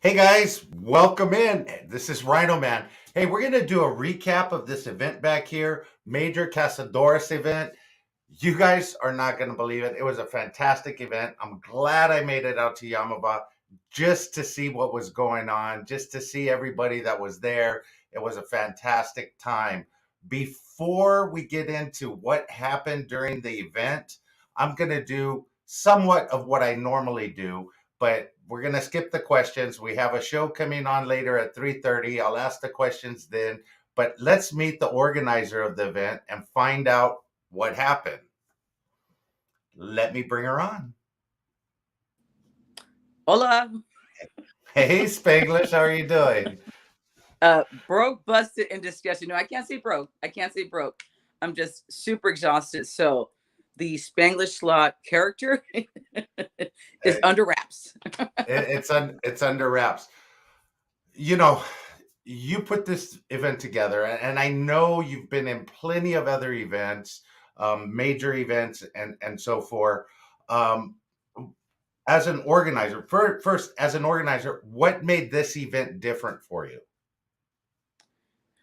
Hey guys, welcome in. This is RhinoMan. Hey, we're going to do a recap of this event back here, major Cazadores event. You guys are not going to believe it. It was a fantastic event. I'm glad I made it out to Yamaba just to see what was going on, just to see everybody that was there. It was a fantastic time. Before we get into what happened during the event, I'm going to do somewhat of what I normally do, but we're going to skip the questions. We have a show coming on later at 3:30. I'll ask the questions then, but let's meet the organizer of the event and find out what happened. Let me bring her on. Hola. Hey, Spanglish, how are you doing? Broke, busted, and disgusted. No, I can't say broke. I can't say broke. I'm just super exhausted. So the Spanglish slot character is It, under wraps. it's under wraps. You know, you put this event together, and I know you've been in plenty of other events, major events, and so forth. Um, as an organizer, first, as an organizer, what made this event different for you?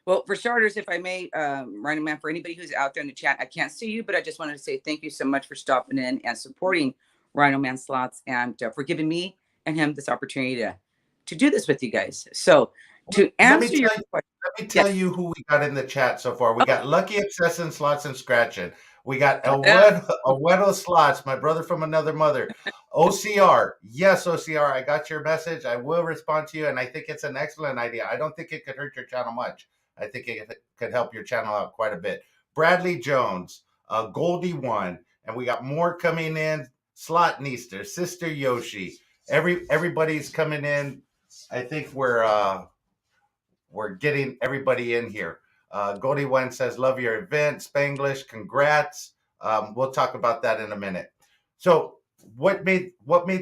Well, for starters, if I may, RhinoMan, for anybody who's out there in the chat, I can't see you, but I just wanted to say thank you so much for stopping in and supporting RhinoMan Slots and for giving me and him this opportunity to do this with you guys. So to Let me answer your tell you, question, let me tell yes. you who we got in the chat so far. We Oh, got Lucky Obsessing Slots and Scratching. We got yeah. Awedo Slots, my brother from another mother. OCR, yes, OCR, I got your message. I will respond to you, and I think it's an excellent idea. I don't think it could hurt your channel much. I think it could help your channel out quite a bit. Bradley Jones, Goldie One, and we got more coming in. Slotneister, Sister Yoshi, everybody's coming in. I think we're getting everybody in here. Goldie One says, "Love your event, Spanglish. Congrats." We'll talk about that in a minute. So, what made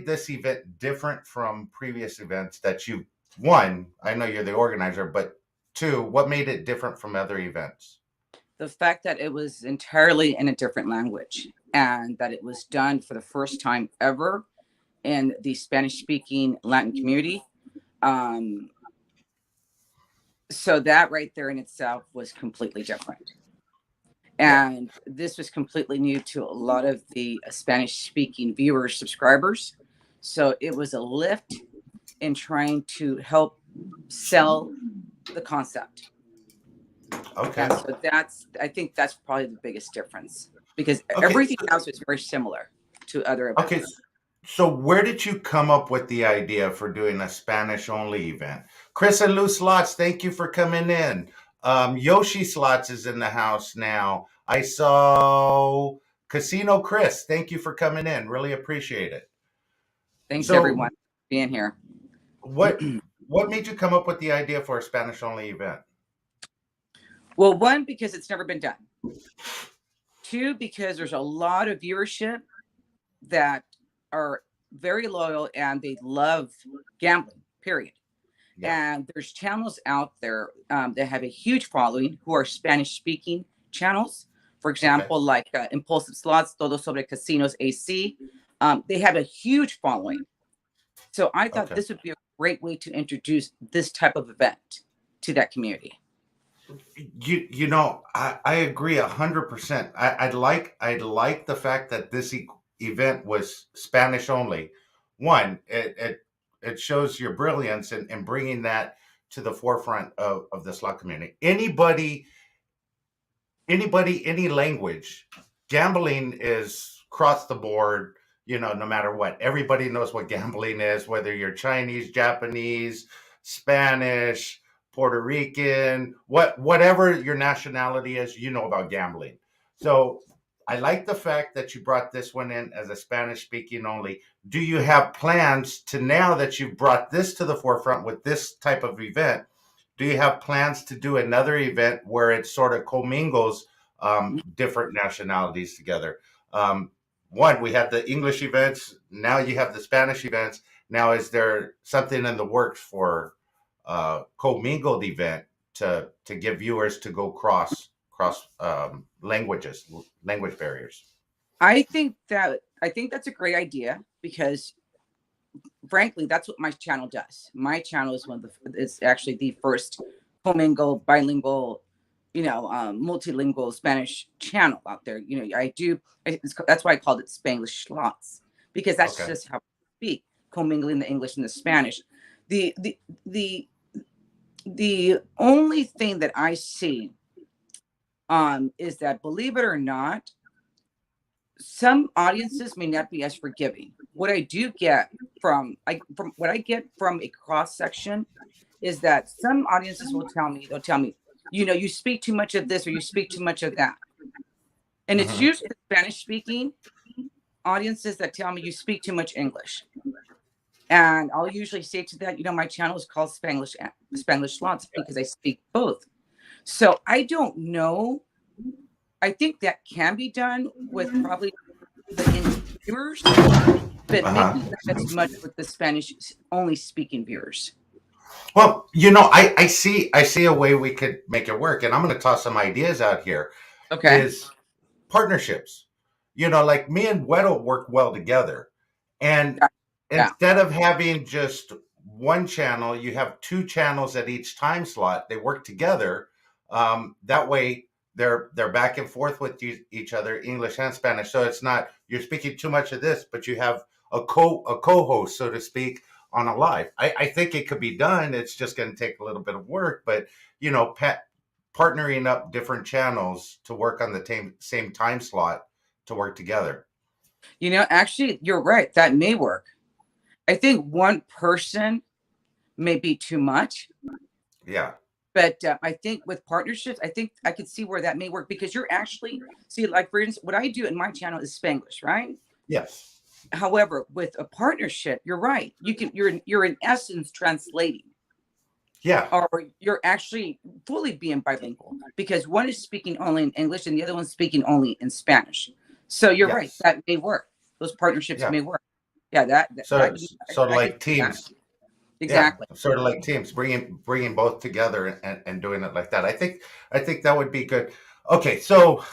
this event different from previous events that you one? I know you're the organizer, but two, what made it different from other events? The fact that it was entirely in a different language and that it was done for the first time ever in the Spanish speaking Latin community. Um, so that right there in itself was completely different. Yeah. And this was completely new to a lot of the Spanish speaking viewers, subscribers. So it was a lift in trying to help sell the concept. Okay. And so I think that's probably the biggest difference because Okay. everything else was very similar to other Okay. events. So where did you come up with the idea for doing a Spanish only event? Chris and Lou Slots, thank you for coming in. Yoshi Slots is in the house now. I saw Casino Chris, thank you for coming in. Really appreciate it. Thanks So everyone for being here. what what made you come up with the idea for a Spanish only event? Well, one, because it's never been done. Two, because there's a lot of viewership that are very loyal and they love gambling, period. Yeah. And there's channels out there that have a huge following who are Spanish speaking channels. For Okay. example, like Impulsive Slots, Todo Sobre Casinos AC. They have a huge following. So I thought Okay. this would be a great way to introduce this type of event to that community. I agree 100%. I'd like the fact that this event was Spanish only. One, it shows your brilliance in bringing that to the forefront of the slot community. Anybody, any language, gambling is across the board. No matter what, everybody knows what gambling is, whether you're Chinese, Japanese, Spanish, Puerto Rican, whatever your nationality is, you know about gambling. So I like the fact that you brought this one in as a Spanish speaking only. Do you have plans to, now that you've brought this to the forefront with this type of event, do you have plans to do another event where it sort of commingles different nationalities together? One, we have the English events. Now you have the Spanish events. Now, is there something in the works for commingled event to give viewers to go cross language barriers? I think that's a great idea because frankly, that's what my channel does. My channel is it's actually the first commingled, bilingual, multilingual Spanish channel out there. That's why I called it Spanglish Slots, because that's Okay. just how I speak, commingling the English and the Spanish. The the the the only thing that I see is that, believe it or not, some audiences may not be as forgiving. What I do get from what I get from a cross section is that some audiences they'll tell me, you speak too much of this or you speak too much of that. And it's Hmm. usually the Spanish speaking audiences that tell me you speak too much English. And I'll usually say to that, my channel is called Spanglish Slots because I speak both. So I don't know. I think that can be done with probably the English viewers, but Uh-huh. maybe not as much with the Spanish only speaking viewers. Well, I see a way we could make it work, and I'm going to toss some ideas out here. Okay. Is partnerships. Like me and Weddle work well together. And Yeah. instead of having just one channel, you have two channels at each time slot. They work together. That way they're back and forth with each other, English and Spanish. So it's not you're speaking too much of this, but you have a co-host, so to speak, on a live. I think it could be done. It's just going to take a little bit of work, but partnering up different channels to work on the same time slot to work together. Actually, you're right. That may work. I think one person may be too much, Yeah. but I think with partnerships, I think I could see where that may work, because you're actually see, like, for instance, what I do in my channel is Spanglish, right? Yes. However, with a partnership, you're right. You're in essence translating, Yeah. or you're actually fully being bilingual, because one is speaking only in English and the other one's speaking only in Spanish. So you're right. Yes. That may work. Those partnerships Yeah. may work. Yeah, that So I can sort of I can like see that. teams. Yeah, Exactly. sort of like teams, bringing both together and doing it like that. I think that would be good. Okay, so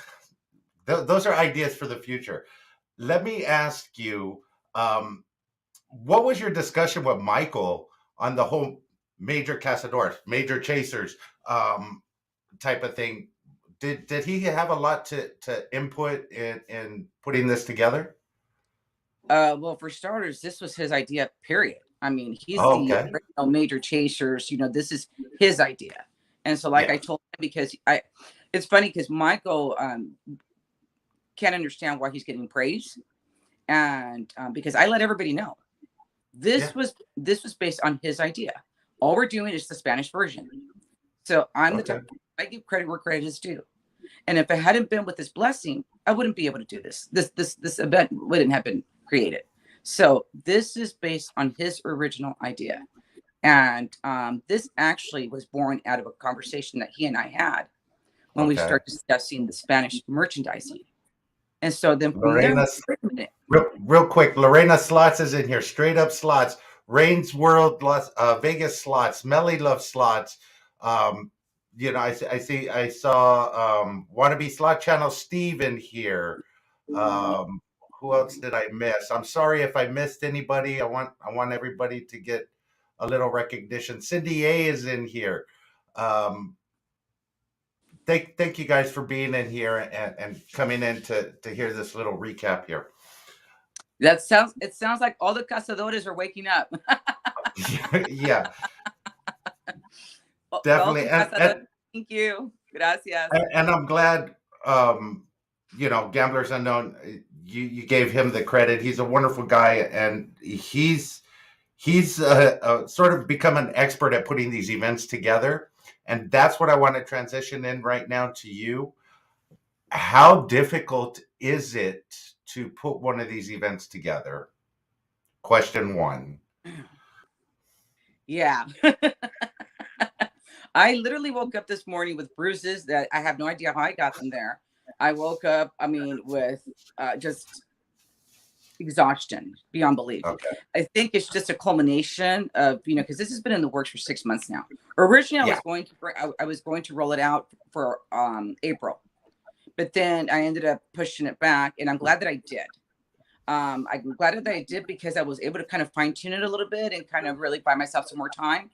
those are ideas for the future. Let me ask you, um, what was your discussion with Michael on the whole major Cazadores, major chasers type of thing? Did he have a lot to input in putting this together? Well, for starters, this was his idea, period. I mean, he's Oh, the okay. original major chasers. This is his idea. And so, like Yeah. I told him, because it's funny because Michael can't understand why he's getting praise, and because I let everybody know Yeah. this was based on his idea. All we're doing is the Spanish version. So I'm the Okay. type, I give credit where credit is due. And if it hadn't been with this blessing, I wouldn't be able to do this. This event wouldn't have been created. So this is based on his original idea. And this actually was born out of a conversation that he and I had when we Okay. started discussing the Spanish merchandising. And so then from there, Lorena, wait a minute. real quick, Lorena Slots is in here. Straight up slots. Rain's World, Vegas slots. Melly Love slots. Um, I saw Wannabe Slot Channel Steve in here. Who else did I miss? I'm sorry if I missed anybody. I want everybody to get a little recognition. Cindy A is in here. Um, thank you guys for being in here and coming in to hear this little recap here. It sounds like all the cazadores are waking up. Yeah, definitely. Welcome, and cazadores. and Thank you. Gracias. and I'm glad, Gamblers Unknown, you gave him the credit. He's a wonderful guy, and he's sort of become an expert at putting these events together. And that's what I want to transition in right now to you. How difficult is it to put one of these events together? Question one. Yeah. I literally woke up this morning with bruises that I have no idea how I got them there. I woke up, I mean, with just exhaustion beyond belief. Okay. I think it's just a culmination of, because this has been in the works for 6 months now. Originally, Yeah. I was going to roll it out for April, but then I ended up pushing it back, and I'm glad that I did. I'm glad that I did, because I was able to kind of fine tune it a little bit and kind of really buy myself some more time.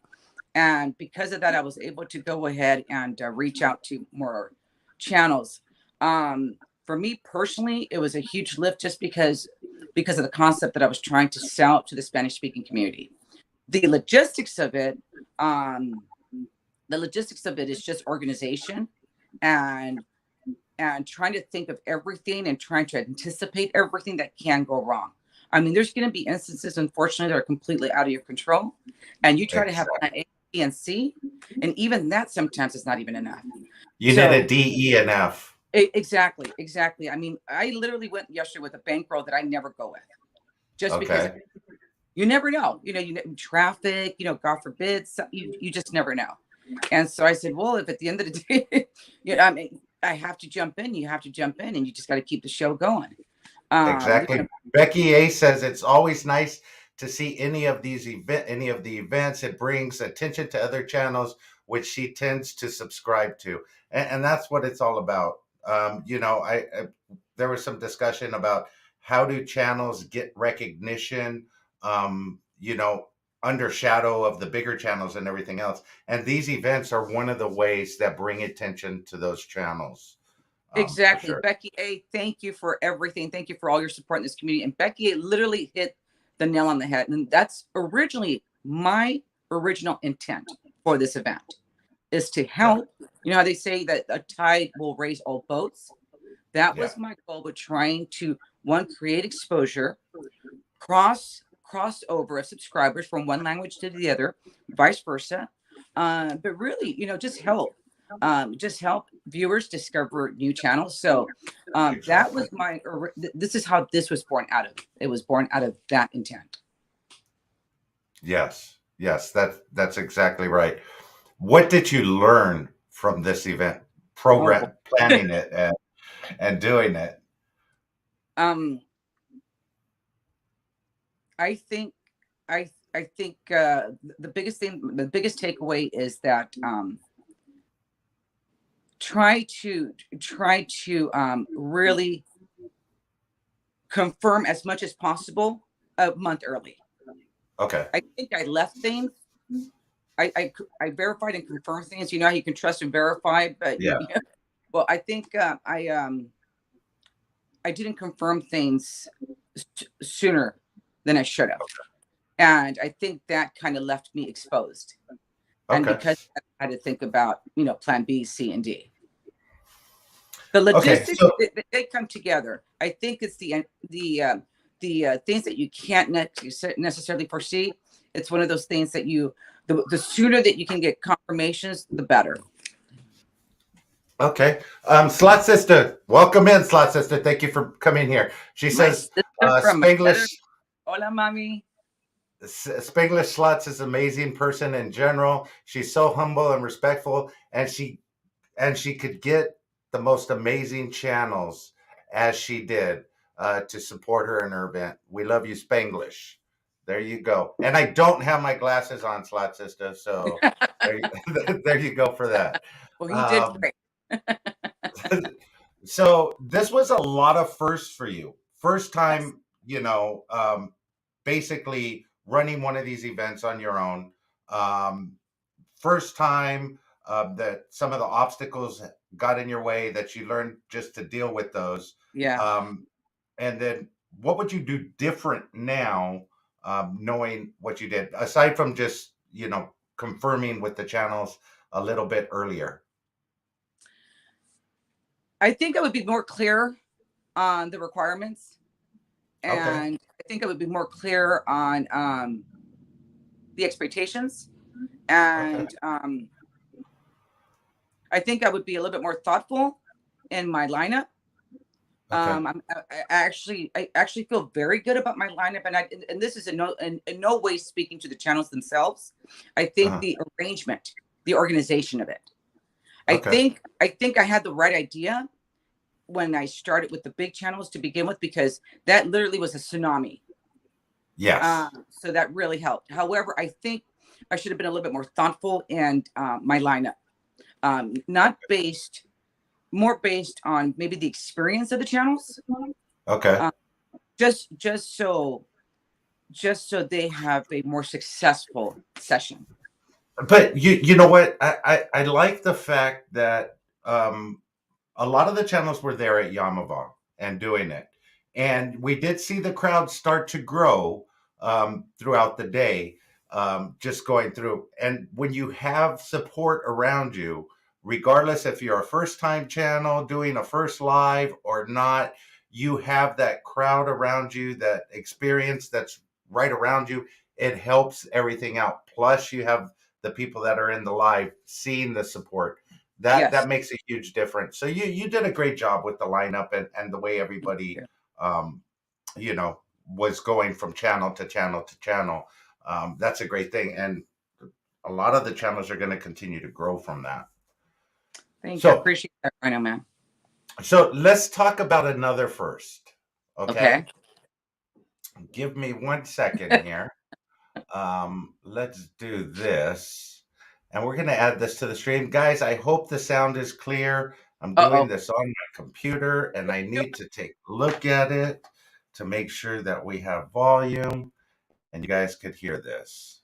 And because of that, I was able to go ahead and reach out to more channels. For me personally, it was a huge lift, just because of the concept that I was trying to sell to the Spanish speaking community. The logistics of it, is just organization and trying to think of everything and trying to anticipate everything that can go wrong. I mean, there's going to be instances, unfortunately, that are completely out of your control, and you try to have plan A, B, and C, and even that sometimes is not even enough. You need a D, E, and F. Exactly. I mean, I literally went yesterday with a bankroll that I never go with, just because you never know. Traffic. God forbid, you just never know. And so I said, well, if at the end of the day, I mean, I have to jump in. You have to jump in, and you just got to keep the show going. Exactly. Becky A says it's always nice to see any of the events. It brings attention to other channels, which she tends to subscribe to, and that's what it's all about. There was some discussion about how do channels get recognition, under shadow of the bigger channels and everything else. And these events are one of the ways that bring attention to those channels. Exactly. Sure. Becky A, thank you for everything. Thank you for all your support in this community. And Becky A literally hit the nail on the head. And that's originally my original intent for this event, is to help. You know how they say that a tide will raise all boats? That was my goal with trying to, one, create exposure, cross over of subscribers from one language to the other, vice versa. But really, just help. Just help viewers discover new channels. So that was this is how this was born out of. It was born out of that intent. Yes, that's exactly right. What did you learn from this event, planning it and doing it? I think the biggest takeaway is that try to really confirm as much as possible a month early. Okay. I think I left things. I verified and confirmed things. You know how you can trust and verify, but well, I think I didn't confirm things sooner than I should have, and I think that kind of left me exposed. And because I had to think about plan B, C, and D. The logistics, they come together. I think it's the things that you can't necessarily foresee. It's one of those things that the sooner that you can get confirmations, the better. Okay. Slot Sister, welcome in, Slot Sister. Thank you for coming here. She says Spanglish. Hola, mami. Spanglish Slots is an amazing person in general. She's so humble and respectful, and she could get the most amazing channels as she did to support her in her event. We love you, Spanglish. There you go. And I don't have my glasses on, Slot Sister, so there you go for that. Well, he did great. So this was a lot of firsts for you. First time, basically running one of these events on your own. First time that some of the obstacles got in your way, that you learned just to deal with those. Yeah. And then what would you do different now, knowing what you did, aside from just, confirming with the channels a little bit earlier? I think I would be more clear on the requirements. And I think I would be more clear on the expectations. And I think I would be a little bit more thoughtful in my lineup. I actually feel very good about my lineup, and this is in no way speaking to the channels themselves. I think the arrangement, the organization of it. I think I had the right idea when I started with the big channels to begin with, because that literally was a tsunami. Yes. So that really helped. However, I think I should have been a little bit more thoughtful in my lineup, more based on maybe the experience of the channels. just so they have a more successful session. But you know what? I like the fact that a lot of the channels were there at Yamava and doing it. And we did see the crowd start to grow throughout the day, just going through. And when you have support around you, regardless if you're a first time channel doing a first live or not, you have that crowd around you, that experience that's right around you. It helps everything out. Plus, you have the people that are in the live seeing the support. That Yes. makes a huge difference. So you did a great job with the lineup and the way everybody you know was going from channel to channel to channel. That's a great thing, and a lot of the channels are going to continue to grow from that. Thank you. I So appreciate that, RhinoMan. so let's talk about another first. Okay. Okay, give me 1 second here. Let's do this, and we're going to add this to the stream, guys. I hope the sound is clear. I'm doing Uh-oh. this on my computer, and I need to take a look at it to make sure that we have volume and you guys could hear this.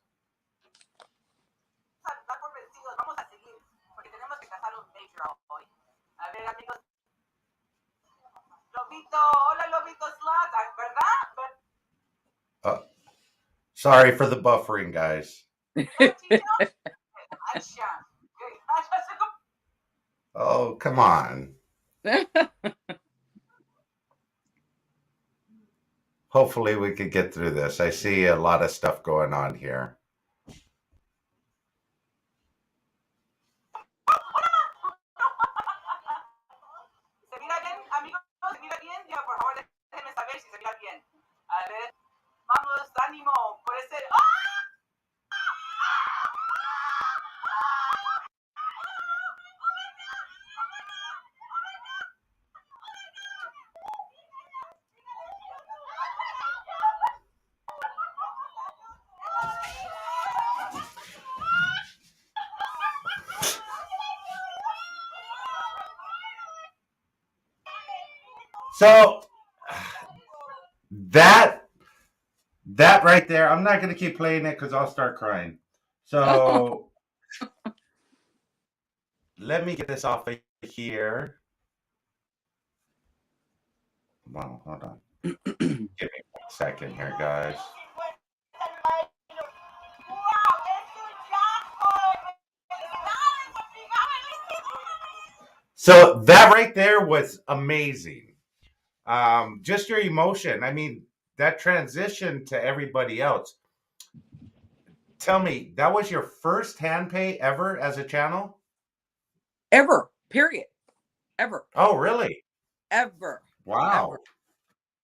Sorry for the buffering, guys. Oh, come on. Hopefully we could get through this. I see a lot of stuff going on here. So that right there, I'm not going to keep playing it because I'll start crying. So let me get this off of here. Wow, hold on. Give me 1 second here, guys. So that right there was amazing. Just your emotion. I mean, that transition to everybody else. Tell me, that was your first hand pay ever as a channel? Ever, period. Ever. Oh, really? Ever. Wow.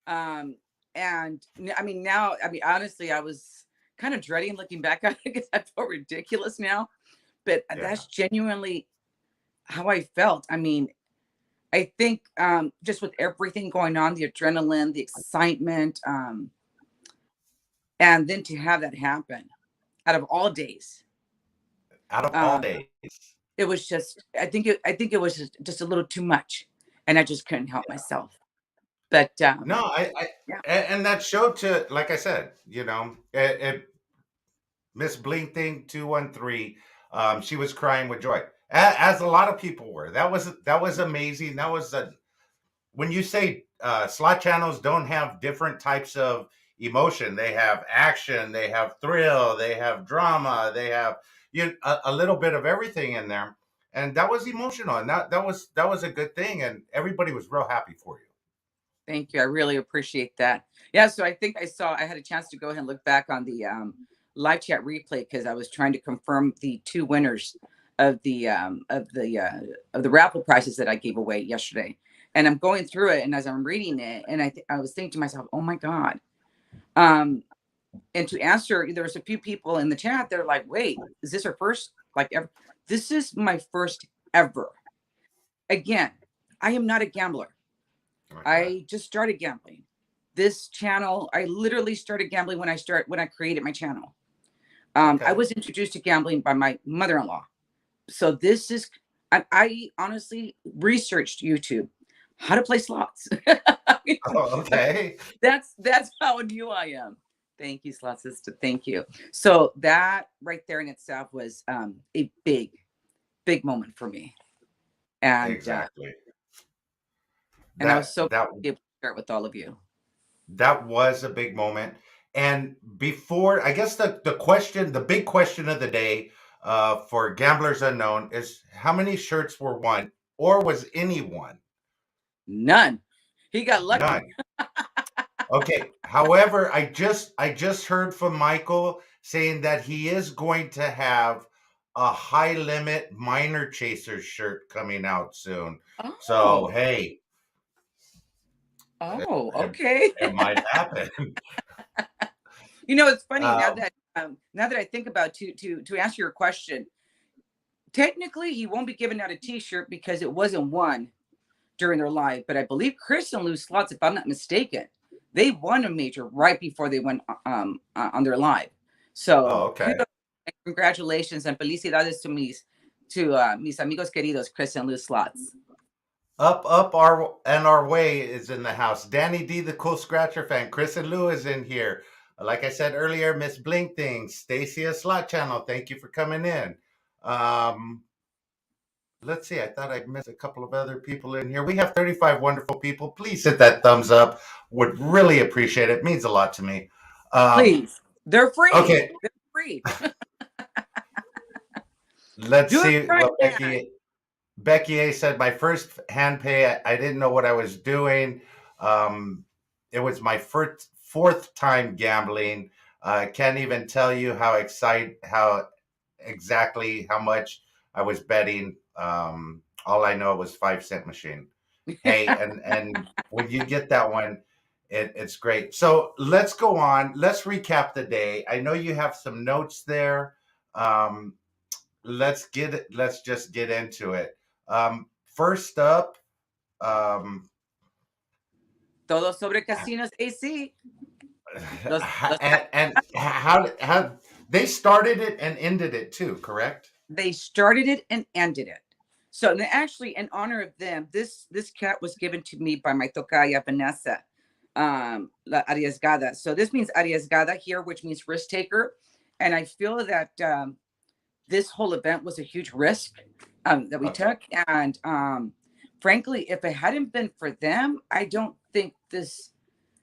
Ever. And I mean, now, I mean, honestly, I was kind of dreading looking back on it because I felt ridiculous now, but that's genuinely how I felt. I mean, I think just with everything going on, the adrenaline, the excitement, and then to have that happen out of all days. Out of all days. It was just, I think it was just a little too much, and I just couldn't help myself. But no, and that showed to, like I said, you know, Miss Blink Thing 213, she was crying with joy, as a lot of people were. That was amazing. That was when you say slot channels don't have different types of emotion. They have action, they have thrill, they have drama, they have a little bit of everything in there, and that was emotional, and that was a good thing, and everybody was real happy for you. Thank you. I really appreciate that. Yeah, so I think I had a chance to go ahead and look back on the live chat replay because I was trying to confirm the 2 winners of the raffle prizes that I gave away yesterday. And I'm going through it, and as I'm reading it, and I was thinking to myself, "Oh my God." And to answer, there was a few people in the chat that are like, "Wait, is this our first like ever?" This is my first ever. Again, I am not a gambler. I just started gambling. This channel, I literally started gambling when I created my channel. I was introduced to gambling by my mother-in-law. So this is, I honestly researched YouTube how to play slots. Oh, okay. That's how new I am. Thank you, Slot Sister. Thank you. So that right there in itself was a big moment for me, and Exactly. I was That so that able to share it with all of you. that was a big moment. And before, I guess the big question of the day for Gamblers Unknown is how many shirts were won, or was any won? None. He got lucky. None. Okay. However, I just heard from Michael saying that he is going to have a high limit minor chaser shirt coming out soon. So Oh, hey, oh, it, okay. it might happen. It's funny now um, that I think about to answer your question. Technically, he won't be giving out a T-shirt because it wasn't won during their live. But I believe Chris and Lou Slots, if I'm not mistaken, they won a major right before they went on their live. oh, So okay. kudos, and congratulations and felicidades to mis amigos queridos, Chris and Lou Slots. Up our way is in the house. Danny D, the cool scratcher fan. Chris and Lou is in here. Like I said earlier, Miss Blink Things, Stacy a Slot Channel. Thank you for coming in. Um, let's see. I thought I missed a couple of other people in here. We have 35 wonderful people. Please hit that thumbs up. Would really appreciate it. Means a lot to me. Um, Please, they're free. okay, They're free. let's Do it see right, what man. Becky A said, my first hand pay, I didn't know what I was doing. Um, it was my fourth time gambling. I can't even tell you how exactly how much I was betting. All I know was 5 cent machine. Hey, and when you get that one, it's great. So let's go on. Let's recap the day. I know you have some notes there. Um, let's just get into it. First up, um, Todo sobre casinos AC. Los and how they started it and ended it too, correct? They started it and ended it. So and actually, in honor of them, this cat was given to me by my tocaya Vanessa, La Arriesgada. So this means Arriesgada here, which means risk taker. And I feel that this whole event was a huge risk that we Okay. took. And frankly, if it hadn't been for them, I don't think this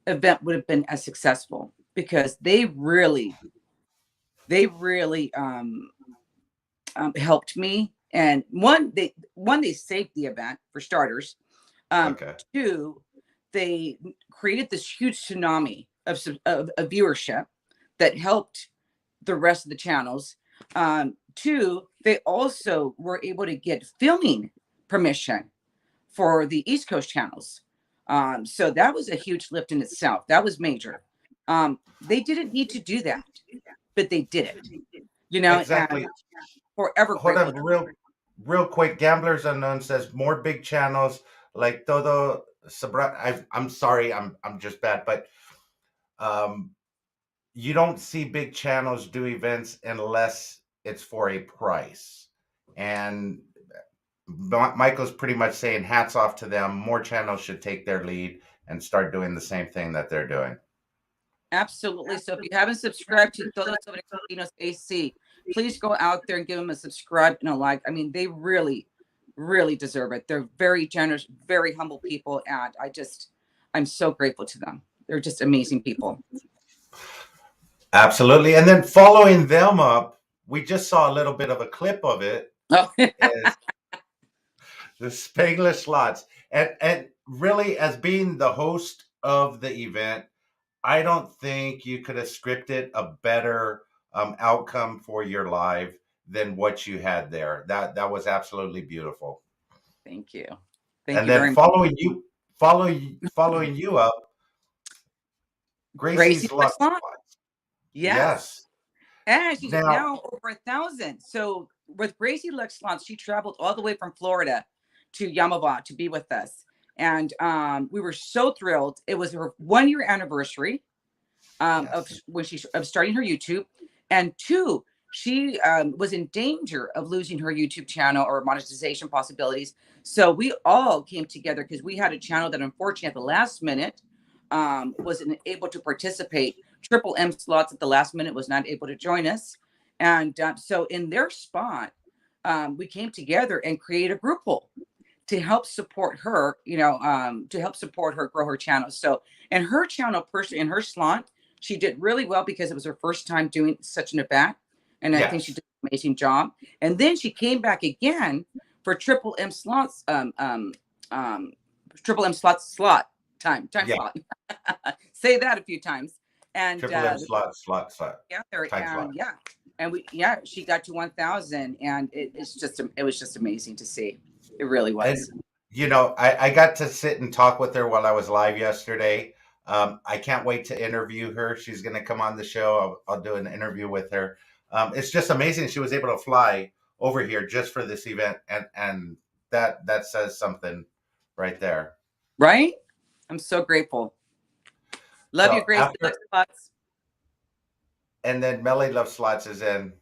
event would have been as successful because they really helped me. And they saved the event for starters. Okay. Two, they created this huge tsunami of viewership that helped the rest of the channels. Two, they also were able to get filming permission for the East Coast channels. So that was a huge lift in itself. That was major. They didn't need to do that, but they did it. And Exactly. forever Hold grateful. on, real quick. Gamblers Unknown says more big channels like Todo Sabra. I'm sorry, I'm just bad, but um, you don't see big channels do events unless it's for a price. And Michael's pretty much saying hats off to them. More channels should take their lead and start doing the same thing that they're doing. Absolutely. So if you haven't subscribed to Todo Sobre Casinos AC, please go out there and give them a subscribe and a like. I mean, they really deserve it. They're very generous, very humble people. And I'm so grateful to them. They're just amazing people. Absolutely. And then following them up, we just saw a little bit of a clip of it. Oh, Is the Spanglish Slots. And really, as being the host of the event, I don't think you could have scripted a better outcome for your live than what you had there. That was absolutely beautiful. thank you. Thank And you then very much. following you up, Gracie Gracie's Luck Slot. Slots. Yes. Yes. And she's Now, now over 1,000. So with Gracie Lux Slots, she traveled all the way from Florida to Yamava to be with us. And we were so thrilled. It was her 1 year anniversary of yes. when of starting her YouTube. And two, she was in danger of losing her YouTube channel or monetization possibilities. So we all came together because we had a channel that unfortunately at the last minute wasn't able to participate. Triple M Slots at the last minute was not able to join us. And so in their spot, we came together and created a group poll to help support her, to help support her grow her channel. So, and her channel personally, in her slot, she did really well because it was her first time doing such an event. And I think she did an amazing job. And then she came back again for Triple M Slots, Triple M Slots slot time slot. Say that a few times. And Triple M slot. And she got to 1,000, and it was just amazing to see. It really was. And, I got to sit and talk with her while I was live yesterday. I can't wait to interview her. She's going to come on the show. I'll do an interview with her. It's just amazing she was able to fly over here just for this event, and that says something right there. Right? I'm so grateful. Love you, Grace. Love Slots. And then Melly Love Slots is in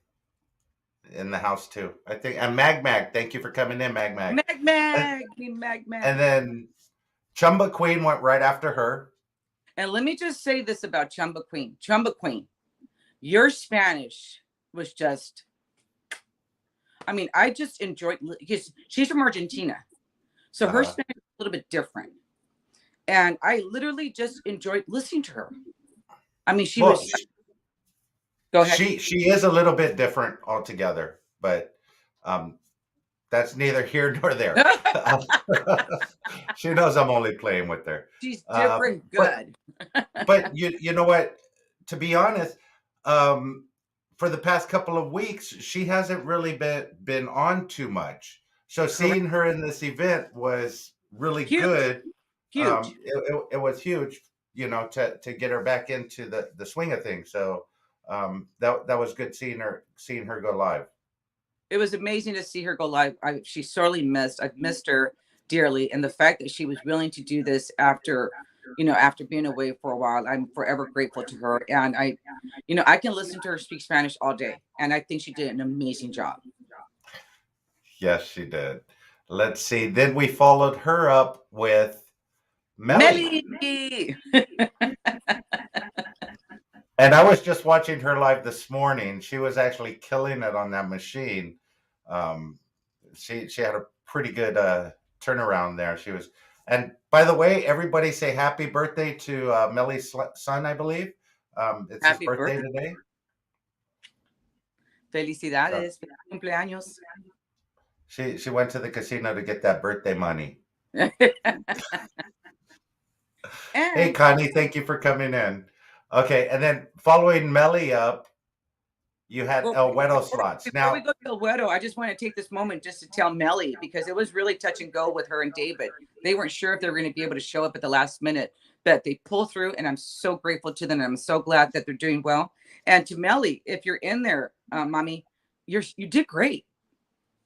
the house too, I think. And Mag, thank you for coming in, Mag. Mag. And then Chumba Queen went right after her. And let me just say this about Chumba Queen. Chumba Queen, your Spanish was just, I just enjoyed, because she's from Argentina. So her Spanish is a little bit different. And I literally just enjoyed listening to her. She was... Go ahead. She is a little bit different altogether, but that's neither here nor there. She knows I'm only playing with her. She's different, good. But you know what? To be honest, for the past couple of weeks, she hasn't really been on too much. So seeing her in this event was really good. Huge. It was huge, to get her back into the swing of things. So that was good seeing her go live. It was amazing to see her go live. She's sorely missed. I've missed her dearly, and the fact that she was willing to do this after being away for a while, I'm forever grateful to her. And I can listen to her speak Spanish all day, and I think she did an amazing job. Yes, she did. Let's see. Then we followed her up with Melly. And I was just watching her live this morning. She was actually killing it on that machine. She had a pretty good turnaround there. She was, and by the way, everybody say happy birthday to Melly's son, I believe. It's happy his birthday today. Felicidades, feliz cumpleaños. She went to the casino to get that birthday money. Hey, Connie, thank you for coming in. Okay, and then following Melly up, you had El Wedo Slots. Before we go to El Wedo, I just want to take this moment just to tell Melly, because it was really touch and go with her and David. They weren't sure if they were going to be able to show up at the last minute, but they pulled through, and I'm so grateful to them. And I'm so glad that they're doing well. And to Melly, if you're in there, mommy, you did great.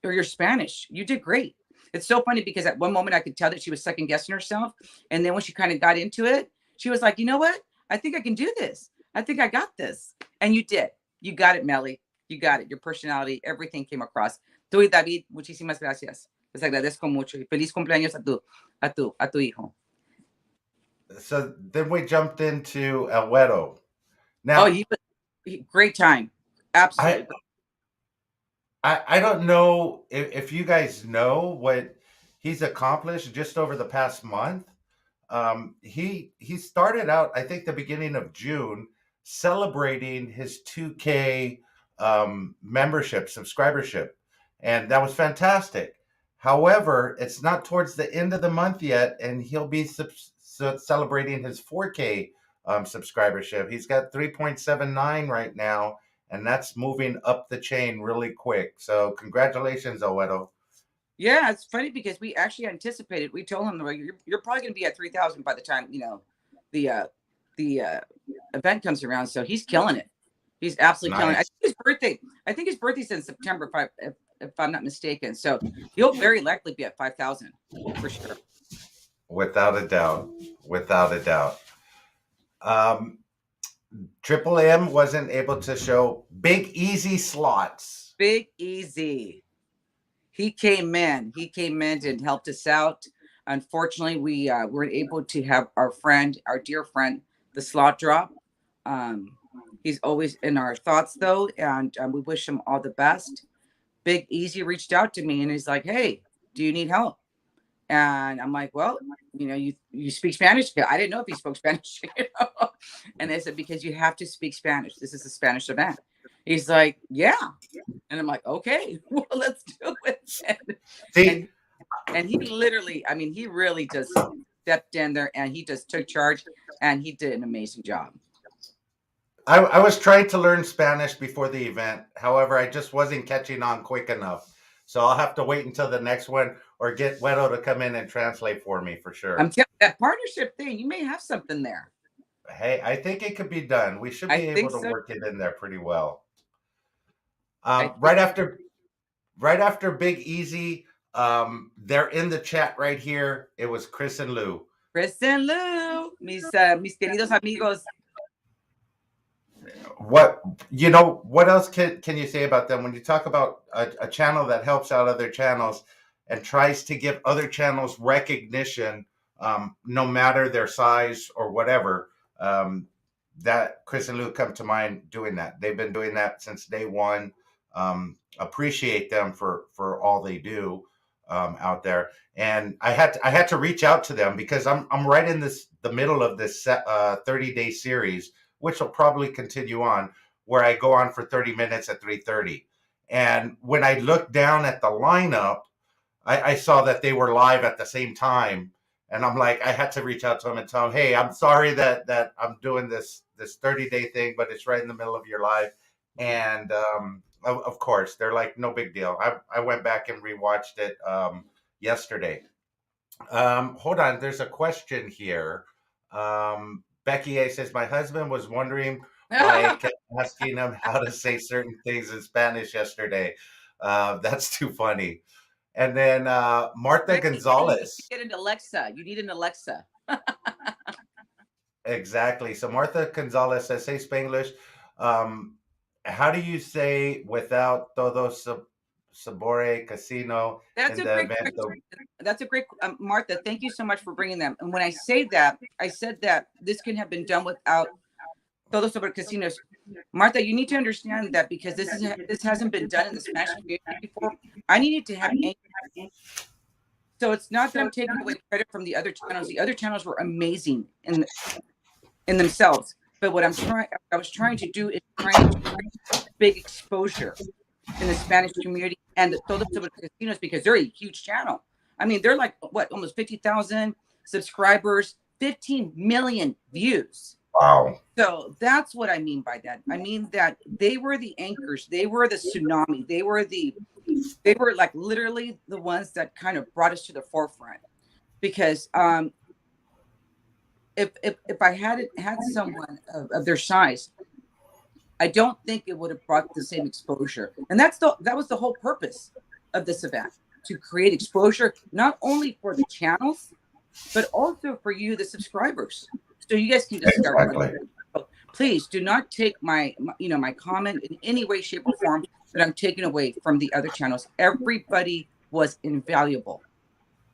Or you're Spanish, you did great. It's so funny because at one moment I could tell that she was second guessing herself. And then when she kind of got into it, she was like, you know what? I think I can do this. I think I got this. And you did. You got it, Melly. You got it. Your personality, everything came across. Tú y David, muchísimas gracias. Les agradezco mucho. Y feliz cumpleaños a tu hijo. So then we jumped into El Wedo. Now, great time. Absolutely. I don't know if you guys know what he's accomplished just over the past month. He started out, I think, the beginning of June, celebrating his 2K subscribership, and that was fantastic. However, it's not towards the end of the month yet, and he'll be celebrating his 4K subscribership. He's got 3.79 right now, and that's moving up the chain really quick. So congratulations, Owedo. Yeah, it's funny because we actually anticipated. We told him, you're probably going to be at 3,000 by the time the event comes around. So he's killing it. He's absolutely killing it. I think his birthday's in September, if I'm not mistaken. So he'll very likely be at 5,000 for sure. Without a doubt. Triple M wasn't able to show Big Easy Slots. Big Easy. He came in and helped us out. Unfortunately, we weren't able to have our dear friend, the slot drop. He's always in our thoughts though, and we wish him all the best. Big Easy reached out to me and he's like, "Hey, do you need help?" And I'm like, "Well, you speak Spanish." I didn't know if he spoke Spanish, And they said, "Because you have to speak Spanish. This is a Spanish event." He's like, "Yeah." And I'm like, "Okay, well, let's do it." See, And he literally, he really just stepped in there and he just took charge and he did an amazing job. I was trying to learn Spanish before the event. However, I just wasn't catching on quick enough. So I'll have to wait until the next one or get Wedo to come in and translate for me for sure. I'm telling you, that partnership thing, you may have something there. Hey, I think it could be done. We should be able to work it in there pretty well. Right after Big Easy, they're in the chat right here. It was Chris and Lou. Chris and Lou, mis queridos amigos. What else can you say about them when you talk about a channel that helps out other channels and tries to give other channels recognition, no matter their size or whatever? That Chris and Lou come to mind doing that. They've been doing that since day one. Appreciate them for all they do out there. And I had to reach out to them because I'm right in the middle of this 30-day series, which will probably continue on, where I go on for 30 minutes at 3:30. And when I looked down at the lineup, I saw that they were live at the same time. And I'm like, I had to reach out to them and tell them, hey, I'm sorry that I'm doing this 30-day thing, but it's right in the middle of your life. And of course, they're like, no big deal. I went back and rewatched it yesterday. Hold on, there's a question here. Becky A says, my husband was wondering why I kept asking him how to say certain things in Spanish yesterday. That's too funny. And then Martha Gonzalez. You need an Alexa. You need an Alexa. Exactly. So Martha Gonzalez says, say Spanglish. How do you say without todo sabore casino? That's a great question. That's a great, Martha, thank you so much for bringing them. And when I say that, I said that this can have been done without todo sobre casinos. Martha, you need to understand that because this hasn't been done in the Spanish community before. I needed to have so it's not that I'm taking away credit from the other channels. The other channels were amazing in themselves. But what I was trying to do is trying to bring big exposure in the Spanish community and the todo sobre casinos because they're a huge channel. I mean, they're like what, almost 50,000 subscribers, 15 million views. Wow. So that's what I mean by that. I mean that they were the anchors, they were the tsunami, they were like literally the ones that kind of brought us to the forefront. Because if I hadn't had someone of their size, I don't think it would have brought the same exposure. And that was the whole purpose of this event, to create exposure not only for the channels, but also for you, the subscribers. So you guys can discover. Exactly. Please do not take my comment in any way, shape, or form that I'm taking away from the other channels. Everybody was invaluable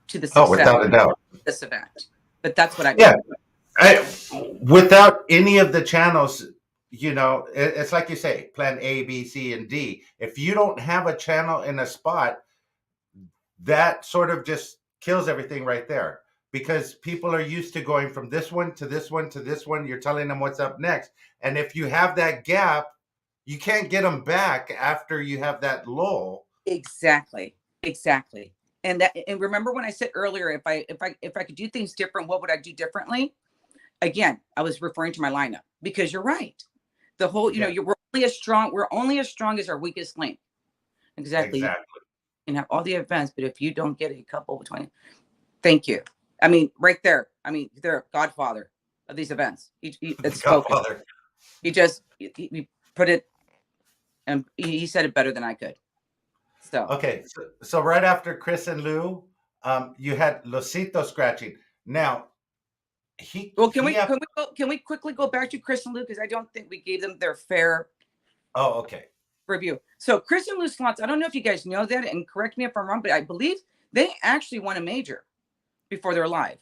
to the success without a doubt, of this event. But that's what I mean. Yeah. Without any of the channels, it's like you say, plan A, B, C, and D. If you don't have a channel in a spot, that sort of just kills everything right there. Because people are used to going from this one to this one to this one. You're telling them what's up next. And if you have that gap, you can't get them back after you have that lull. Exactly. And remember when I said earlier, if I could do things different, what would I do differently? Again, I was referring to my lineup because you're right. The whole, we're only as strong as our weakest link. Exactly. You can have all the events, but if you don't get a couple between, thank you. I mean, right there. I mean, they're a godfather of these events. It's godfather. He put it, and he said it better than I could. So okay, so right after Chris and Lou, you had Losito scratching. Now, Well, can we quickly go back to Chris and Lou, because I don't think we gave them their fair okay. review. So Chris and Lou Slots, I don't know if you guys know that, and correct me if I'm wrong, but I believe they actually won a major before they're alive.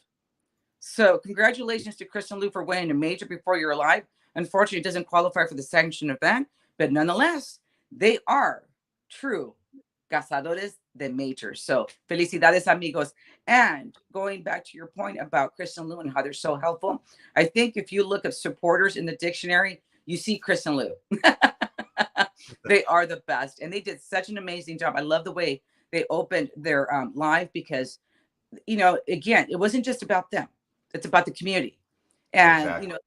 So congratulations to Chris and Lou for winning a major before you're alive. Unfortunately, it doesn't qualify for the sanctioned event, but nonetheless, they are true Cazadores de majors. So felicidades, amigos. And going back to your point about Chris and Lou and how they're so helpful, I think if you look at supporters in the dictionary, you see Chris and Lou. They are the best, and they did such an amazing job. I love the way they opened their live, because, you know, again, it wasn't just about them. It's about the community, and Exactly. you know,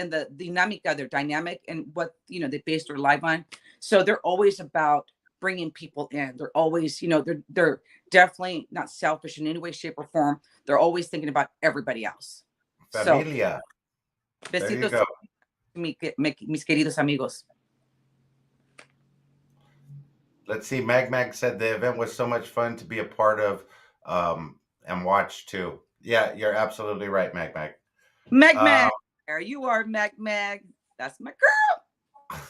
the dinamica, their dynamic, and what, you know, they based their live on. So they're always about bringing people in. They're always, you know, they're definitely not selfish in any way, shape, or form. They're always thinking about everybody else. So Familia. There you besitos, go. mis queridos amigos. Let's see. Mag said the event was so much fun to be a part of and watch too. Yeah, you're absolutely right, Mag. Mag, there you are, Mag. That's my girl.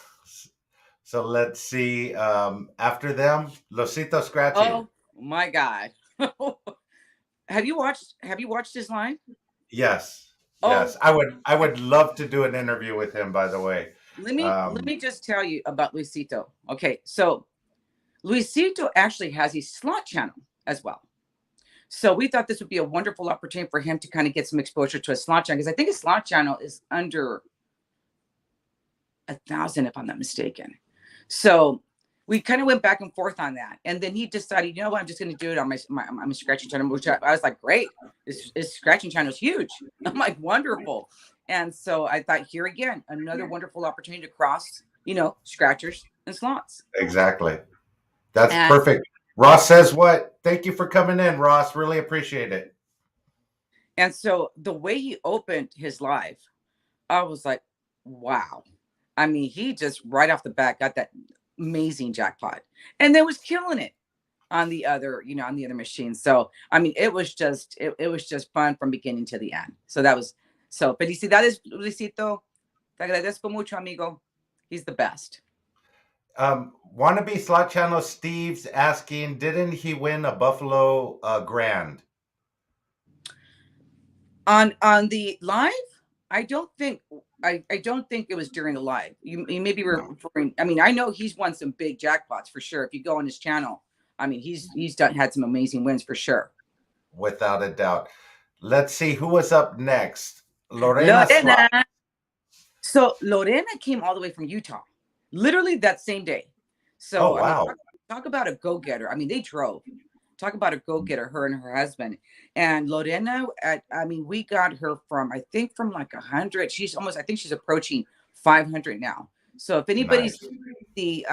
So let's see. After them, Losito Scratchy. Oh my God. Have you watched his line? Yes. Oh, Yes. I would love to do an interview with him, by the way. let me just tell you about Luisito. Okay, so Luisito actually has a slot channel as well. So we thought this would be a wonderful opportunity for him to kind of get some exposure to a slot channel, because I think his slot channel is under 1,000, if I'm not mistaken. So we kind of went back and forth on that, and then he decided, you know what, I'm just going to do it on my scratching channel, which I was like, great. This scratching channel is huge. I'm like, wonderful. And so I thought, here again, another wonderful opportunity to cross, you know, scratchers and slots. Exactly. That's perfect. Ross says what? Thank you for coming in, Ross. Really appreciate it. And so the way he opened his live, I was like, wow. I mean, he just right off the bat got that amazing jackpot, and then was killing it on the other, you know, on the other machine. So I mean, it was just fun from beginning to the end. So that was so. Felicidades, Luisito. Te agradezco mucho, amigo. He's the best. Wannabe Slot Channel Steve's asking, didn't he win a Buffalo Grand? On the live, I don't think it was during the live. You may be referring. I mean, I know he's won some big jackpots for sure. If you go on his channel, I mean, he's had some amazing wins for sure. Without a doubt. Let's see who was up next. Lorena. So Lorena came all the way from Utah, literally that same day. So wow. I mean, talk about a go-getter. I mean, they drove. Talk about a go-getter, her and her husband. And Lorena, I mean, we got her from, I think, from like 100. She's almost, I think she's approaching 500 now. So if anybody's the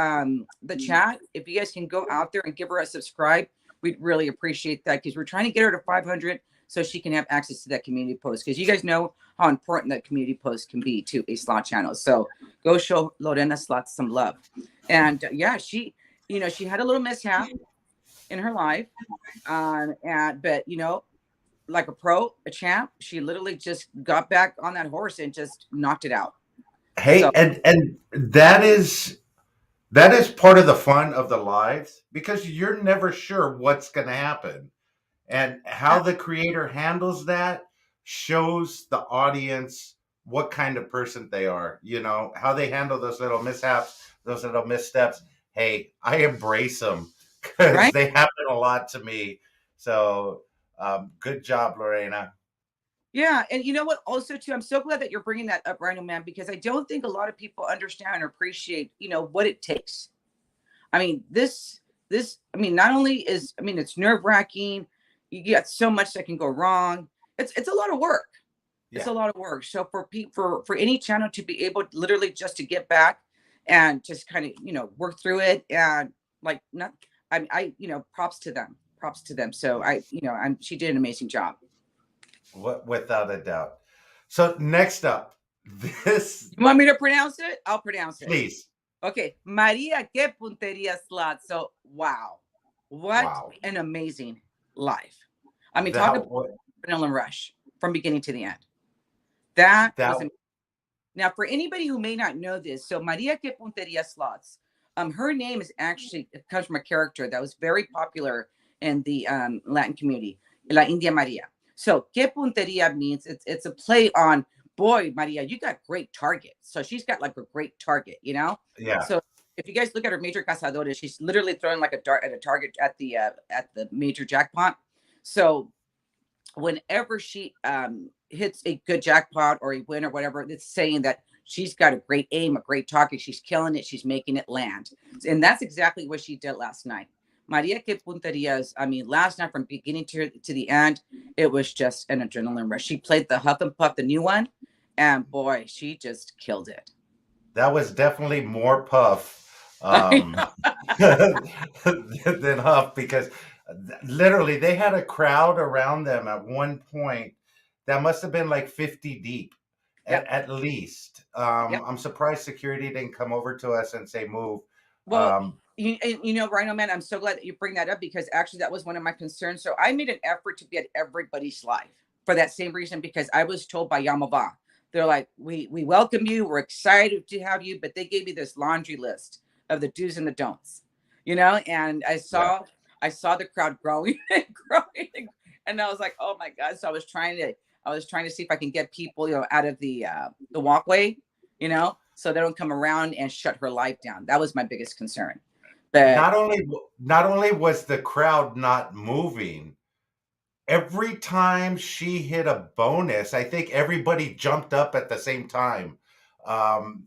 chat, if you guys can go out there and give her a subscribe, we'd really appreciate that, because we're trying to get her to 500 so she can have access to that community post, because you guys know how important that community post can be to a slot channel. So go show Lorena Slots some love. And yeah, she, you know, she had a little mishap in her life, but you know, like a pro, a champ, she literally just got back on that horse and just knocked it out. Hey, so, and that is part of the fun of the lives, because you're never sure what's going to happen, and how the creator handles that shows the audience what kind of person they are. You know, how they handle those little mishaps, those little missteps. Hey, I embrace them, because they happen a lot to me. So good job, Lorena. Yeah, and you know what? Also, too, I'm so glad that you're bringing that up, RhinoMan, because I don't think a lot of people understand or appreciate, you know, what it takes. I mean, this, I mean, not only is, I mean, it's nerve-wracking. You get so much that can go wrong. It's a lot of work. Yeah. It's a lot of work. So for any channel to be able to literally just to get back and just kind of, you know, work through it, and like, not, I you know, props to them. So you know, she did an amazing job. Without a doubt. So next up, this. You want me to pronounce it? I'll pronounce it. Please. Okay. Maria que punteria slot. So wow. What an amazing life. I mean, talk about adrenaline rush from beginning to the end. That That was now for anybody who may not know this. So Maria Que Punteria Slots, her name is actually, it comes from a character that was very popular in the Latin community, La India Maria. So Que Punteria means it's a play on, boy, Maria, you got great target. So she's got like a great target, you know. yeah. So if you guys look at her major Cazadores, she's literally throwing like a dart at a target at the major jackpot. So whenever she hits a good jackpot or a win or whatever, it's saying that she's got a great aim, a great target. She's killing it. She's making it land. And that's exactly what she did last night. Maria Que Punterias, I mean, last night from beginning to the end, it was just an adrenaline rush. She played the Huff and Puff, the new one, and boy, she just killed it. That was definitely more Puff I than Huff, because literally they had a crowd around them at one point that must have been like 50 deep Yep. at least. Yep. I'm surprised security didn't come over to us and say move. Well, you know, RhinoMan, I'm so glad that you bring that up because actually that was one of my concerns. So I made an effort to be at everybody's live for that same reason, because I was told by Yamava, they're like, we welcome you, we're excited to have you, but they gave me this laundry list of the do's and the don'ts, you know, and I Yeah. saw the crowd growing and growing, and I was like, oh my god. So I was trying to see if I can get people, you know, out of the walkway, you know, so they don't come around and shut her life down. That was my biggest concern. But Not only was the crowd not moving, every time she hit a bonus, I think everybody jumped up at the same time.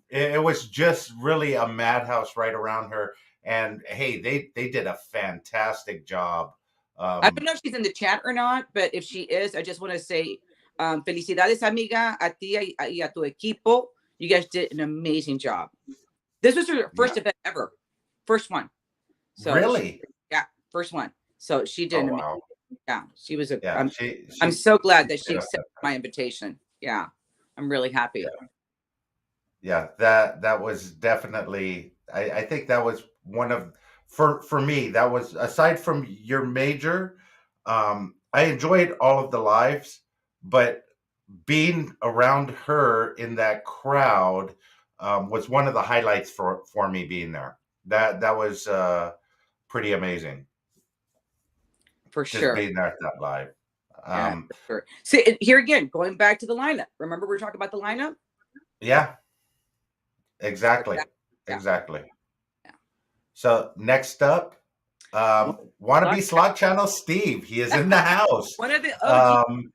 It was just really a madhouse right around her. And hey, they did a fantastic job. I don't Um, know if she's in the chat or not, but if she is, I just want to say felicidades, amiga, a ti y a tu equipo. You guys did an amazing job. This was her yeah, first event ever. First one. So she, really. yeah, first one. So she did Oh an amazing, wow. yeah, she was a, Yeah, I'm so glad she that she did a accepted my invitation. Yeah, I'm really happy. yeah, that was definitely, I think that was one of, for me, that was, aside from your major, I enjoyed all of the lives, but being around her in that crowd was one of the highlights for me being there. That was pretty amazing, For just sure. being there at that live. Yeah, Um, for sure. See, here again, going back to the lineup. Remember we were talking about the lineup? yeah, So exactly, that, yeah, exactly. yeah. So next up, Well, Wannabe slot Slot Channel Steve. He is in the house. one of the OG. Um,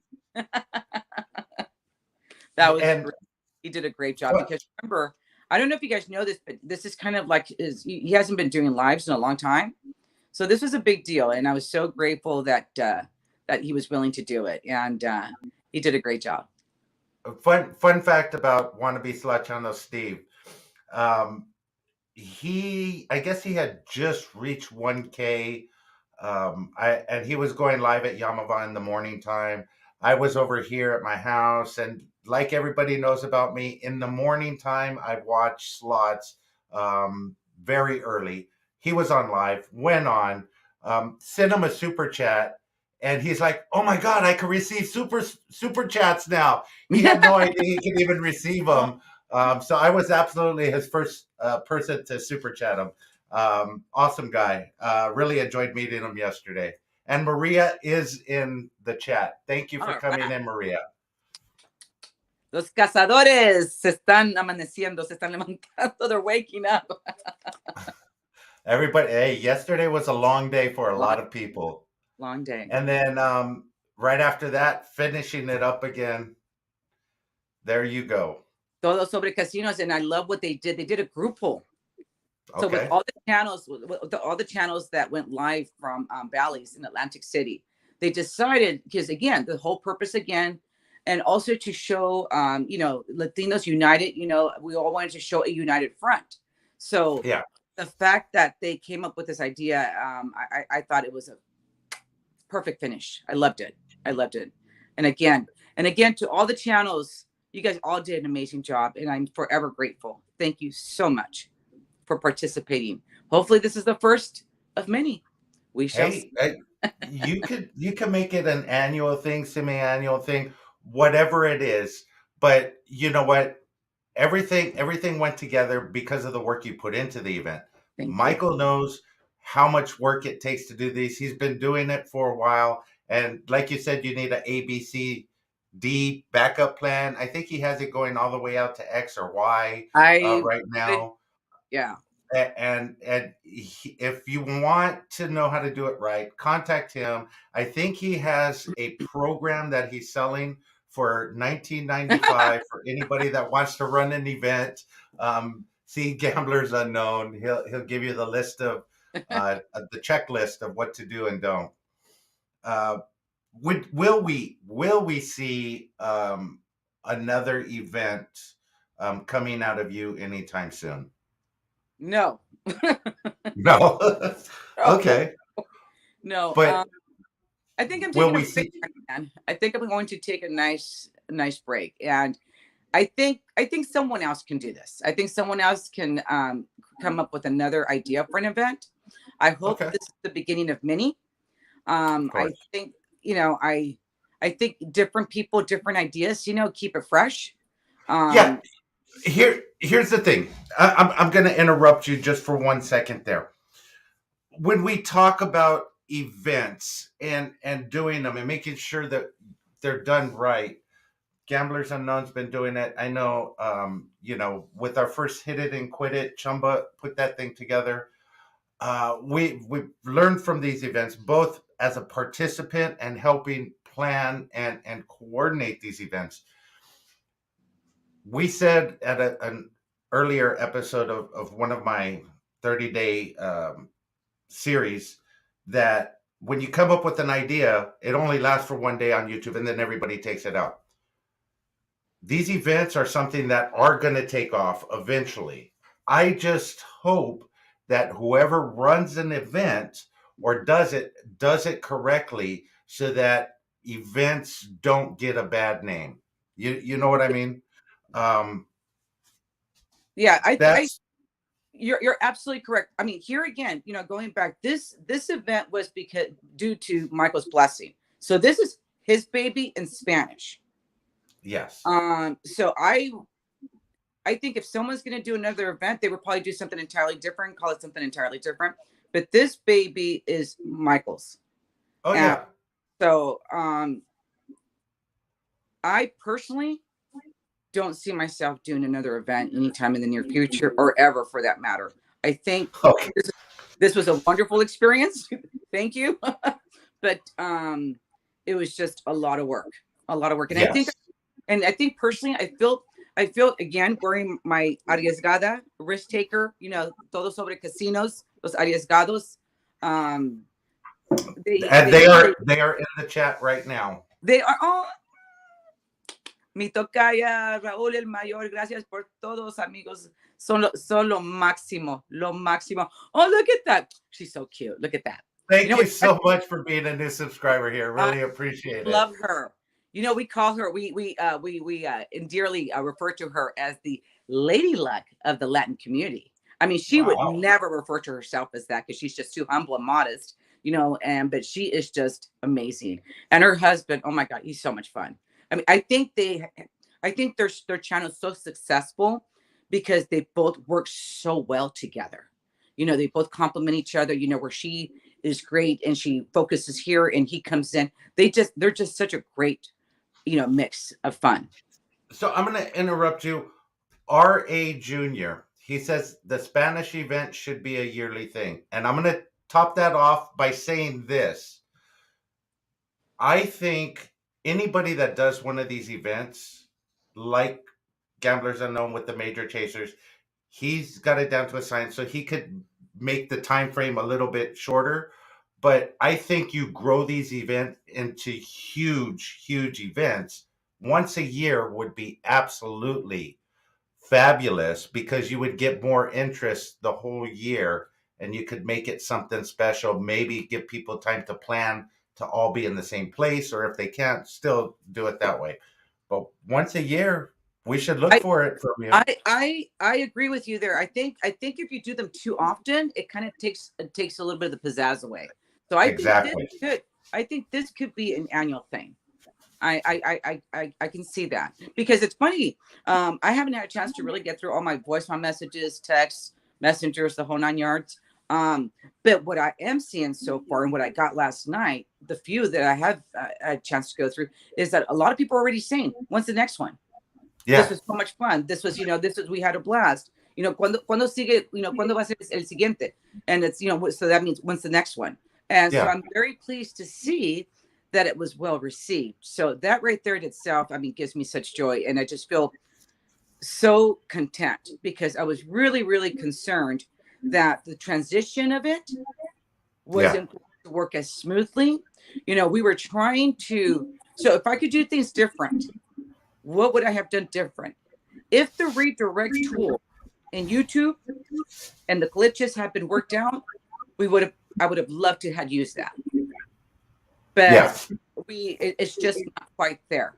That was and great. He did a great job because remember, I don't know if you guys know this, but this is kind of like he hasn't been doing lives in a long time. So this was a big deal, and I was so grateful that that he was willing to do it, and he did a great job. fun fact about Wannabe Slot Channel Steve. Um, I guess he had just reached 1K. And he was going live at Yamava in the morning time. I was over here at my house, and like everybody knows about me, in the morning time, I watch slots very early. He was on live, went on, sent him a super chat, and he's like, "Oh my god, I can receive super chats now." He had no idea he could even receive them. So I was absolutely his first person to super chat him. Awesome guy. Really enjoyed meeting him yesterday. And Maria is in the chat. Thank you for All coming right. in, Maria. Los cazadores se están amaneciendo, se están levantando, they're waking up. Everybody, hey, yesterday was a long day for a lot of people. Long day. And then right after that, finishing it up again. There you go. Todo sobre casinos, and I love what they did. They did a group poll. So with Okay. all the channels, all the channels that went live from Bally's in Atlantic City, they decided, because again, the whole purpose again, and also to show, you know, Latinos united. You know, we all wanted to show a united front. So Yeah. the fact that they came up with this idea, I thought it was a perfect finish. I loved it. I loved it. And again, to all the channels, you guys all did an amazing job, and I'm forever grateful. Thank you so much for participating. Hopefully this is the first of many. We shall see. Hey, you can make it an annual thing, semi-annual thing, whatever it is. but you know what? Everything went together because of the work you put into the event. Thank you. Michael knows how much work it takes to do these. He's been doing it for a while, and like you said, you need a ABCD backup plan. I think he has it going all the way out to X or Y I right now. yeah. And if you want to know how to do it right, contact him. I think he has a program that he's selling for 1995 for anybody that wants to run an event. See Gamblers Unknown. He'll give you the list of the checklist of what to do and don't. Uh, will we see another event coming out of you anytime soon? No. No. No. Okay. No. But I think I'm will taking a we break, see? man. I think I'm going to take a nice break. And I think someone else can do this. I think someone else can come up with another idea for an event. I hope Okay. this is the beginning of many. Of I course. think, I think different people, different ideas, keep it fresh. Yeah. Um, Here's the thing. I'm going to interrupt you just for 1 second there. When we talk about events and doing them and making sure that they're done right, Gamblers Unknown's been doing it. I know, with our first Hit It and Quit It, Chumba put that thing together. We've learned from these events, both as a participant and helping plan and coordinate these events. We said at an earlier episode of one of my 30-day series that when you come up with an idea, it only lasts for 1 day on YouTube and then everybody takes it out. These events are something that are going to take off eventually. I just hope that whoever runs an event or does it correctly so that events don't get a bad name. You know what I mean? Um, yeah, that's you're absolutely correct. I mean, here again, going back, this event was because due to Michael's blessing. So this is his baby in Spanish. yes. So I think if someone's going to do another event, they would probably do something entirely different, call it something entirely different. But this baby is Michael's. Oh And yeah. so I personally don't see myself doing another event anytime in the near future or ever for that matter. I think Okay. this was a wonderful experience. Thank you. But it was just a lot of work. A lot of work. Yes. And I think personally I feel again wearing my arriesgada risk taker, todo sobre casinos, los arriesgados. Um, And they are in the chat right now. they are all mi tocaya Raúl el Mayor. Gracias por todos, amigos. Son lo máximo, lo máximo. Oh, look at that. She's so cute. Look at that. Thank you so much for being a new subscriber here. I Really appreciate it. love her. We call her, we endearly refer to her as the Lady Luck of the Latin community. I mean, she would Wow. never refer to herself as that because she's just too humble and modest, but she is just amazing. And her husband, oh my God, he's so much fun. I mean, I think their channel is so successful because they both work so well together. They both complement each other, where she is great and she focuses here and he comes in. They're just such a great, mix of fun. So I'm going to interrupt you. R.A. Jr., he says the Spanish event should be a yearly thing. And I'm going to top that off by saying this. I think anybody that does one of these events, like Gamblers Unknown with the major chasers, he's got it down to a science, so he could make the time frame a little bit shorter. But I think you grow these events into huge events. Once a year would be absolutely fabulous because you would get more interest the whole year and you could make it something special, maybe give people time to plan to all be in the same place, or if they can't, still do it that way. But once a year, we should look I for it from you. I agree with you there. I think if you do them too often, it kind of takes a little bit of the pizzazz away. So I think this Exactly. could I think this could be an annual thing. I can see that, because it's funny. I haven't had a chance to really get through all my voicemail messages, texts, messengers, the whole 9 yards. But what I am seeing so far, and what I got last night, the few that I have had a chance to go through, is that a lot of people are already saying, "When's the next one? Yeah. This was so much fun. This was, we had a blast. Cuando sigue, cuando va a ser el siguiente?" And it's, so that means when's the next one? And so I'm very pleased to see that it was well received. So that right there in itself, I mean, gives me such joy. And I just feel so content, because I was really, really concerned that the transition of it wasn't going to work as smoothly. We were trying to, so if I could do things different, what would I have done different? If the redirect tool in YouTube and the glitches had been worked out, I would have loved to have used that. But it's just not quite there.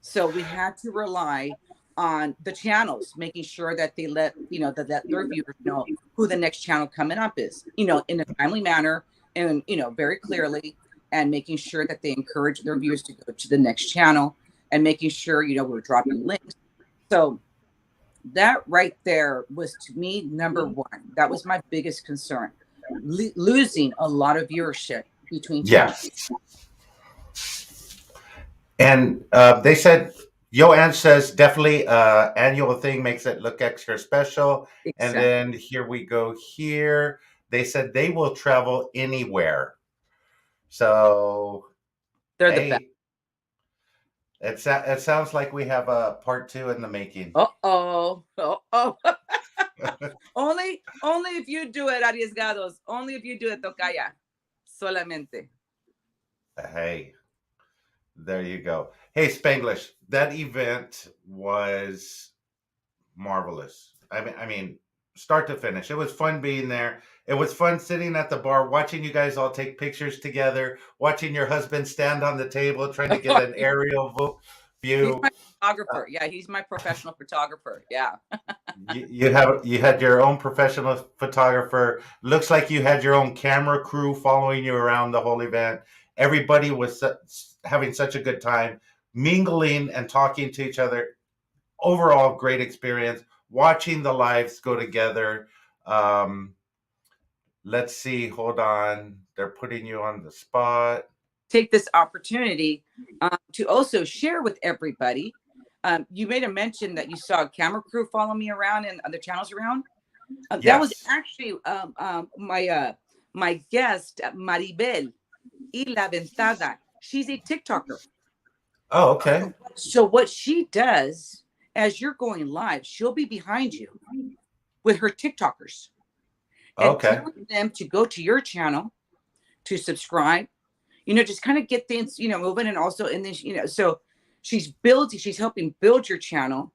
So we had to rely on the channels, making sure that they let their viewers know who the next channel coming up is, in a timely manner, and very clearly, and making sure that they encourage their viewers to go to the next channel, and making sure we're dropping links. So that right there was, to me, number one. That was my biggest concern, losing a lot of viewership between channels. And they said, Joanne says, definitely annual thing makes it look extra special. Exactly. And then here we go here. They said they will travel anywhere. So they're the best. It sounds like we have a part 2 in the making. Uh-oh. Only if you do it, arriesgados. Only if you do it, tocaya. Solamente. Hey, there you go. Hey, Spanglish, that event was marvelous. I mean, start to finish. It was fun being there. It was fun sitting at the bar, watching you guys all take pictures together, watching your husband stand on the table, trying to get an aerial view. He's my photographer. Yeah, he's my professional photographer. Yeah. you had your own professional photographer. Looks like you had your own camera crew following you around the whole event. Everybody was having such a good time, mingling and talking to each other. Overall, great experience. Watching the lives go together. Let's see. Hold on. They're putting you on the spot. Take this opportunity to also share with everybody. You made a mention that you saw a camera crew follow me around and other channels around. Yes. That was actually my guest, Maribel y La Ventada. She's a TikToker. Oh, okay. So what she does, as you're going live, she'll be behind you with her TikTokers. And telling them to go to your channel, to subscribe, just kind of get things, moving. And also in this, so she's helping build your channel.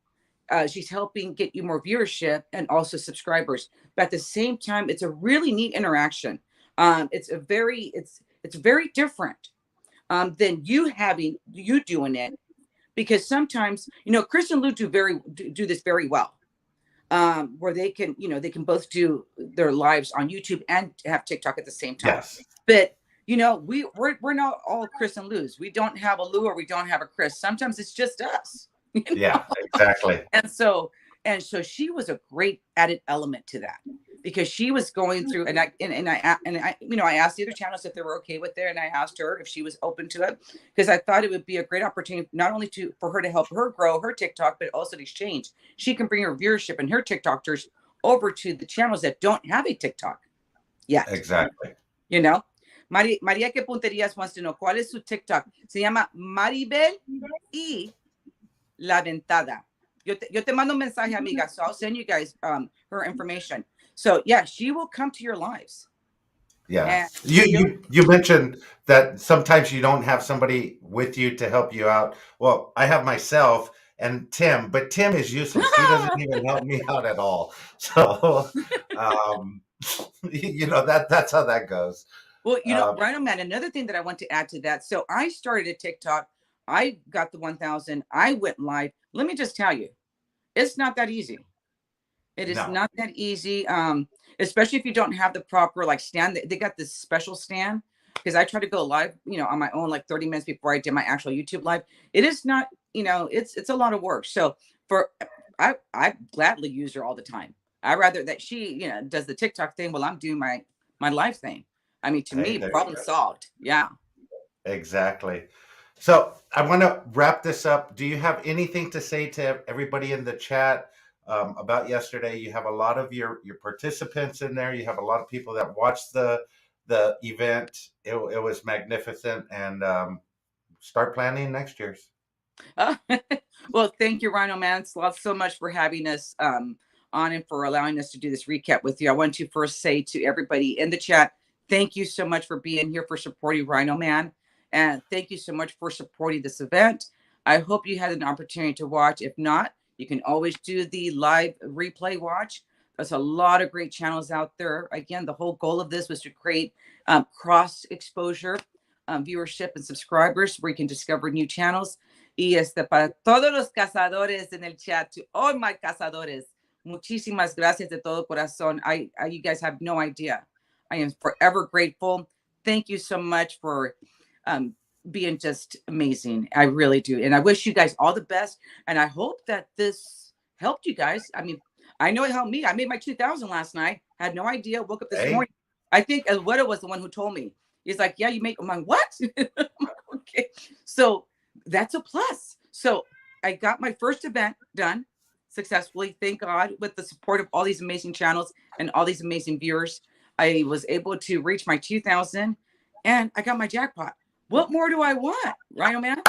She's helping get you more viewership and also subscribers. But at the same time, it's a really neat interaction. It's very different than you doing it, because sometimes, Chris and Lou do this very well. Where they can both do their lives on YouTube and have TikTok at the same time. Yes. But we're not all Chris and Lou's. We don't have a Lou or we don't have a Chris. Sometimes it's just us. Yeah, exactly. And so she was a great added element to that, because she was going through, and I asked the other channels if they were okay with it, and I asked her if she was open to it, because I thought it would be a great opportunity not only for her to help her grow her TikTok, but also to exchange. She can bring her viewership and her TikTokers over to the channels that don't have a TikTok yet. Exactly. Maria Que Punterías wants to know, ¿cuál es su TikTok? Se llama Maribel y La Ventada. Yo te mando un mensaje, amiga, so I'll send you guys her information. So yeah, she will come to your lives. Yeah. You mentioned that sometimes you don't have somebody with you to help you out. Well, I have myself and Tim, but Tim is useless. He doesn't even help me out at all. So that's how that goes. Well, RhinoMan, another thing that I want to add to that. So I started a TikTok. I got the 1,000. I went live. Let me just tell you, it's not that easy. It is not that easy, especially if you don't have the proper stand. They got this special stand because I try to go live, on my own, like 30 minutes before I did my actual YouTube live. It is not, it's a lot of work. So I gladly use her all the time. I rather that she, does the TikTok thing while I'm doing my live thing. I mean, to Hey, me, there you problem go. solved. Yeah. Exactly. So I want to wrap this up. Do you have anything to say to everybody in the chat about yesterday? You have a lot of your participants in there. You have a lot of people that watched the event. It was magnificent, and start planning next year's. Uh, well, thank you, RhinoMan Slots, so much for having us on and for allowing us to do this recap with you. I want to first say to everybody in the chat, thank you so much for being here, for supporting RhinoMan, and thank you so much for supporting this event. I hope you had an opportunity to watch. If not, you can always do the live replay watch. There's a lot of great channels out there. Again, the whole goal of this was to create cross exposure, viewership, and subscribers where you can discover new channels. Y para todos los cazadores en el chat, to all my cazadores, muchísimas gracias de todo corazón. You guys have no idea. I am forever grateful. Thank you so much for being just amazing. I really do. And I wish you guys all the best. And I hope that this helped you guys. I mean, I know it helped me. I made my 2000 last night. Had no idea. Woke up this morning. I think Eduardo was the one who told me. He's like, yeah, you make, I'm like, what? Okay. So that's a plus. So I got my first event done successfully. Thank God, with the support of all these amazing channels and all these amazing viewers. I was able to reach my 2000 and I got my jackpot. What more do I want? RhinoMan?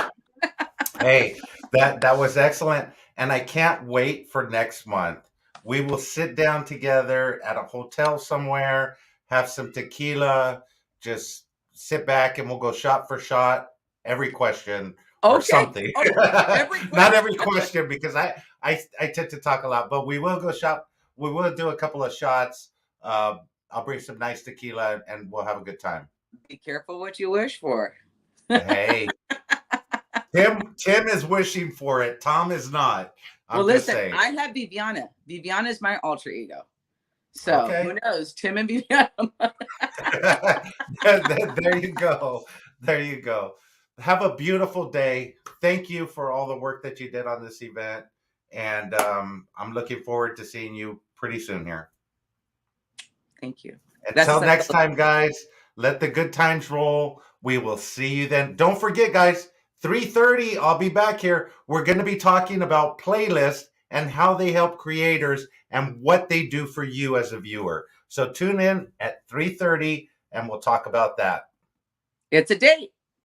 Hey, that was excellent. And I can't wait for next month. We will sit down together at a hotel somewhere, have some tequila, just sit back and we'll go shot for shot, every question or something. Not every question, because I tend to talk a lot, but we will go shop. We will do a couple of shots. I'll bring some nice tequila and we'll have a good time. Be careful what you wish for. Hey, Tim is wishing for it. Tom is not. Well, listen, I have Viviana. Viviana is my alter ego. So who knows? Tim and Viviana. There you go. There you go. Have a beautiful day. Thank you for all the work that you did on this event. And I'm looking forward to seeing you pretty soon here. Thank you. Until next time, guys, let the good times roll. We will see you then. Don't forget, guys, 3:30, I'll be back here. We're going to be talking about playlists and how they help creators and what they do for you as a viewer. So tune in at 3:30 and we'll talk about that. It's a date.